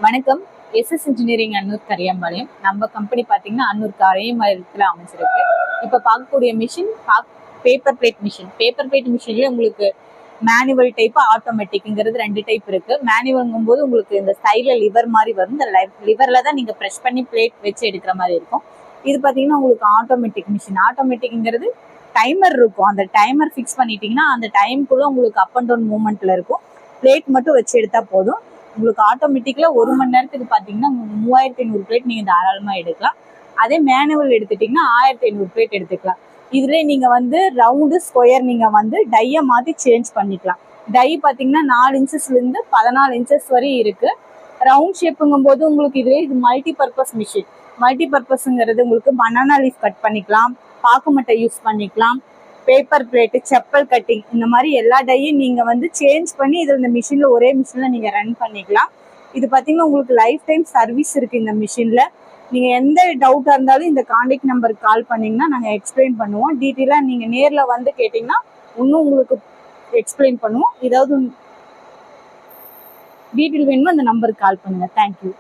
வணக்கம். S S engineering Annur Kariyampalayam. நம்ம company பார்த்தீங்கன்னா அன்னூர் கரையமரத்தில் அமைச்சிருக்கு. இப்போ பார்க்கக்கூடிய machine paper plate machine. Paper plate மிஷின்லேயே உங்களுக்கு மேனுவல் டைப், ஆட்டோமேட்டிக்ங்கிறது 2 டைப் இருக்கு. மேனுவல்ங்கும் போது உங்களுக்கு இந்த சைடில் லிவர் மாதிரி வரும். இந்த லிவரில் தான் நீங்கள் ப்ரெஷ் பண்ணி பிளேட் வச்சு எடுக்கிற மாதிரி இருக்கும். இது பார்த்தீங்கன்னா உங்களுக்கு ஆட்டோமேட்டிக் மிஷின். ஆட்டோமேட்டிக்ங்கிறது டைமர் இருக்கும். அந்த டைமர் ஃபிக்ஸ் பண்ணிட்டீங்கன்னா அந்த டைமுக்குள்ள உங்களுக்கு அப் அண்ட் டவுன் மூவ்மெண்ட்ல இருக்கும். பிளேட் மட்டும் வச்சு எடுத்தா போதும். உங்களுக்கு ஆட்டோமேட்டிக்ல 1 மணி நேரத்துக்கு பார்த்தீங்கன்னா 3500 பிளேட் நீங்க தாராளமா எடுக்கலாம். அதே மேனுவல் எடுத்துட்டீங்கன்னா 1500 பிளேட் எடுத்துக்கலாம். இதுல நீங்க ரவுண்டு ஸ்கொயர் நீங்க டைய மாத்தி சேஞ்ச் பண்ணிக்கலாம். டை பார்த்தீங்கன்னா 4 இன்ச்சஸ்ல இருந்து 14 இன்ச்சஸ் வரை இருக்கு. ரவுண்ட் ஷேப்புங்கும் போது உங்களுக்கு இது மல்டி பர்பஸ் மிஷின். மல்டி பர்பஸ்ங்கிறது உங்களுக்கு பனானா லீஃப் கட் பண்ணிக்கலாம், பாக்கு மட்டை யூஸ் பண்ணிக்கலாம், பேப்பர் பிளேட்டு, செப்பல் கட்டிங், இந்த மாதிரி எல்லா டையும் நீங்க சேஞ்ச் பண்ணி இதில் இந்த மிஷின்ல ஒரே மிஷின்ல நீங்க ரன் பண்ணிக்கலாம். இது பார்த்தீங்கன்னா உங்களுக்கு லைஃப் டைம் சர்வீஸ் இருக்கு இந்த மிஷின்ல. நீங்க எந்த டவுட்டா இருந்தாலும் இந்த கான்டாக்ட் நம்பருக்கு கால் பண்ணீங்கன்னா நாங்க எக்ஸ்பிளைன் பண்ணுவோம். டீட்டெயிலா நீங்க நேர்ல கேட்டீங்கன்னா இன்னும் உங்களுக்கு எக்ஸ்பிளைன் பண்ணுவோம். ஏதாவது டீட்டெயில் வேணுமோ அந்த நம்பருக்கு கால் பண்ணுங்க. தேங்க்யூ.